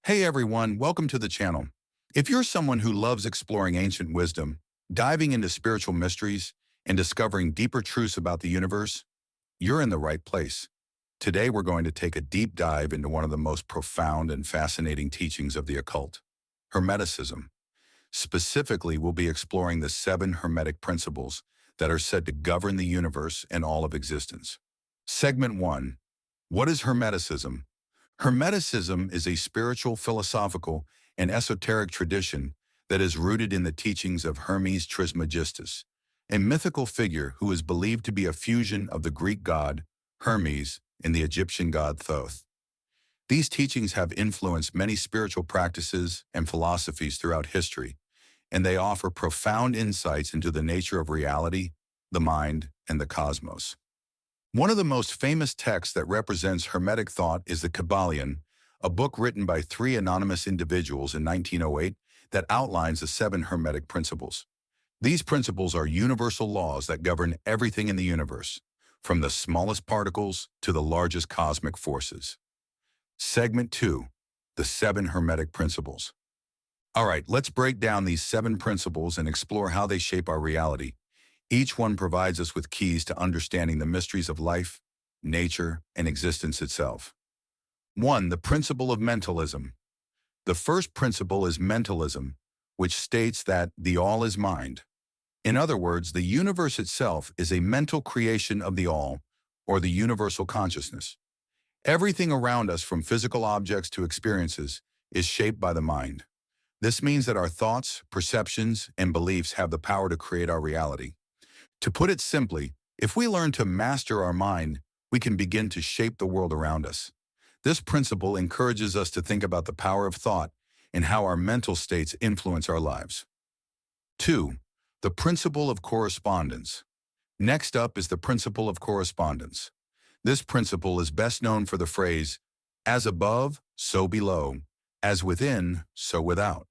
Hey everyone, welcome to the channel. If you're someone who loves exploring ancient wisdom, diving into spiritual mysteries, and discovering deeper truths about the universe, you're in the right place. Today we're going to take a deep dive into one of the most profound and fascinating teachings of the occult, Hermeticism. Specifically, we'll be exploring the 7 Hermetic principles that are said to govern the universe and all of existence. Segment 1. What is Hermeticism? Hermeticism is a spiritual, philosophical, and esoteric tradition that is rooted in the teachings of Hermes Trismegistus, a mythical figure who is believed to be a fusion of the Greek god Hermes and the Egyptian god Thoth. These teachings have influenced many spiritual practices and philosophies throughout history, and they offer profound insights into the nature of reality, the mind, and the cosmos. One of the most famous texts that represents Hermetic thought is the Kybalion, a book written by 3 anonymous individuals in 1908 that outlines the 7 Hermetic principles. These principles are universal laws that govern everything in the universe, from the smallest particles to the largest cosmic forces. Segment 2. The 7 Hermetic Principles. All right, let's break down these 7 principles and explore how they shape our reality. Each one provides us with keys to understanding the mysteries of life, nature, and existence itself. 1. The principle of mentalism. The first principle is mentalism, which states that the all is mind. In other words, the universe itself is a mental creation of the all, or the universal consciousness. Everything around us, from physical objects to experiences, is shaped by the mind. This means that our thoughts, perceptions, and beliefs have the power to create our reality. To put it simply, if we learn to master our mind, we can begin to shape the world around us. This principle encourages us to think about the power of thought and how our mental states influence our lives. 2. The principle of correspondence. Next up is the principle of correspondence. This principle is best known for the phrase, "As above, so below, as within, so without."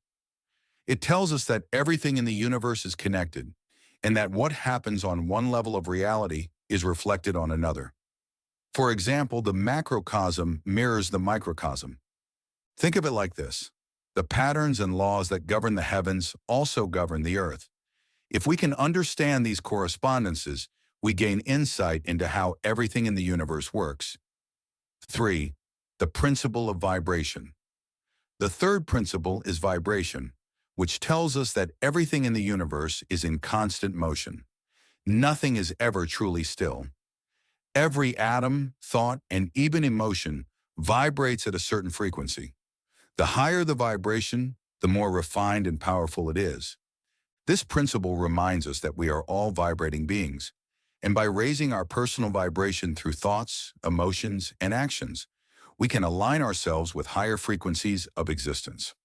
It tells us that everything in the universe is connected, and that what happens on one level of reality is reflected on another. For example, the macrocosm mirrors the microcosm. Think of it like this. The patterns and laws that govern the heavens also govern the earth. If we can understand these correspondences, we gain insight into how everything in the universe works. 3. The principle of vibration. The third principle is vibration, which tells us that everything in the universe is in constant motion. Nothing is ever truly still. Every atom, thought, and even emotion vibrates at a certain frequency. The higher the vibration, the more refined and powerful it is. This principle reminds us that we are all vibrating beings, and by raising our personal vibration through thoughts, emotions, and actions, we can align ourselves with higher frequencies of existence.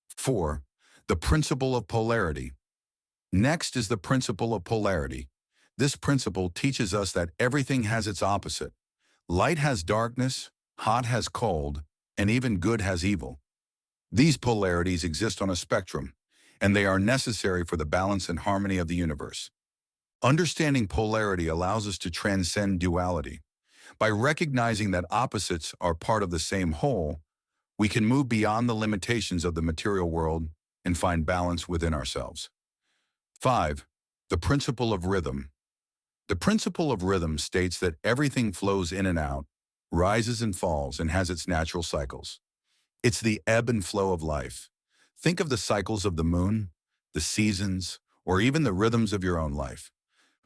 4. The principle of polarity. Next is the principle of polarity. This principle teaches us that everything has its opposite. Light has darkness, hot has cold, and even good has evil. These polarities exist on a spectrum, and they are necessary for the balance and harmony of the universe. Understanding polarity allows us to transcend duality. By recognizing that opposites are part of the same whole, we can move beyond the limitations of the material world and find balance within ourselves. 5. The principle of rhythm. The principle of rhythm states that everything flows in and out, rises and falls, and has its natural cycles. It's the ebb and flow of life. Think of the cycles of the moon, the seasons, or even the rhythms of your own life.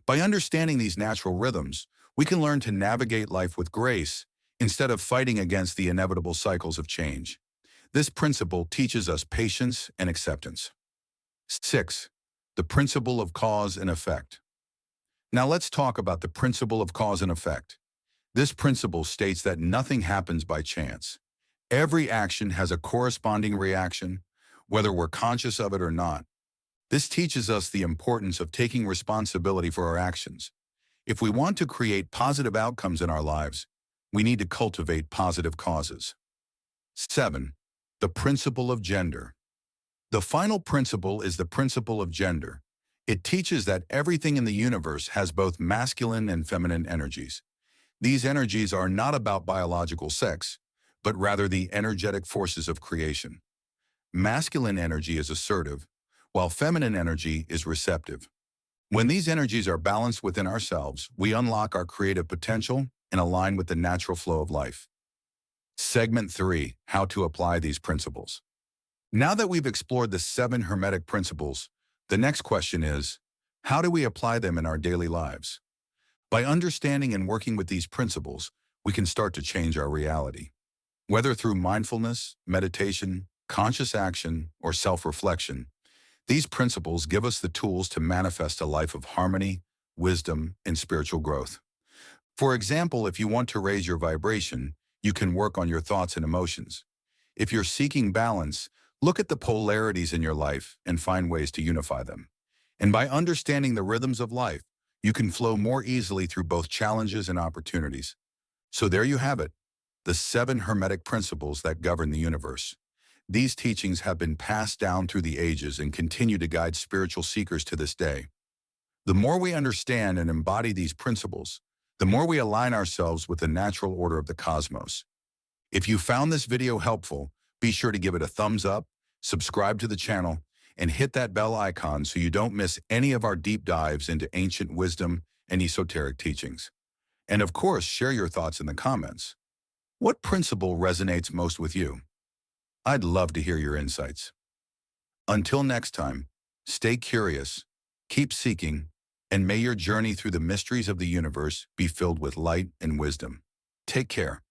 By understanding these natural rhythms, we can learn to navigate life with grace instead of fighting against the inevitable cycles of change. This principle teaches us patience and acceptance. 6. The principle of cause and effect. Now let's talk about the principle of cause and effect. This principle states that nothing happens by chance. Every action has a corresponding reaction, whether we're conscious of it or not. This teaches us the importance of taking responsibility for our actions. If we want to create positive outcomes in our lives, we need to cultivate positive causes. 7. The principle of gender. The final principle is the principle of gender. It teaches that everything in the universe has both masculine and feminine energies. These energies are not about biological sex, but rather the energetic forces of creation. Masculine energy is assertive, while feminine energy is receptive. When these energies are balanced within ourselves, we unlock our creative potential and align with the natural flow of life. Segment 3. How to apply these principles. Now that we've explored the 7 Hermetic principles, the next question is, how do we apply them in our daily lives? By understanding and working with these principles, we can start to change our reality. Whether through mindfulness, meditation, conscious action, or self-reflection, these principles give us the tools to manifest a life of harmony, wisdom, and spiritual growth. For example, if you want to raise your vibration, you can work on your thoughts and emotions. If you're seeking balance, look at the polarities in your life and find ways to unify them. And by understanding the rhythms of life, you can flow more easily through both challenges and opportunities. So there you have it, the 7 Hermetic principles that govern the universe. These teachings have been passed down through the ages and continue to guide spiritual seekers to this day. The more we understand and embody these principles, the more we align ourselves with the natural order of the cosmos. If you found this video helpful, be sure to give it a thumbs up, subscribe to the channel, and hit that bell icon so you don't miss any of our deep dives into ancient wisdom and esoteric teachings. And of course, share your thoughts in the comments. What principle resonates most with you? I'd love to hear your insights. Until next time, stay curious, keep seeking, and may your journey through the mysteries of the universe be filled with light and wisdom. Take care.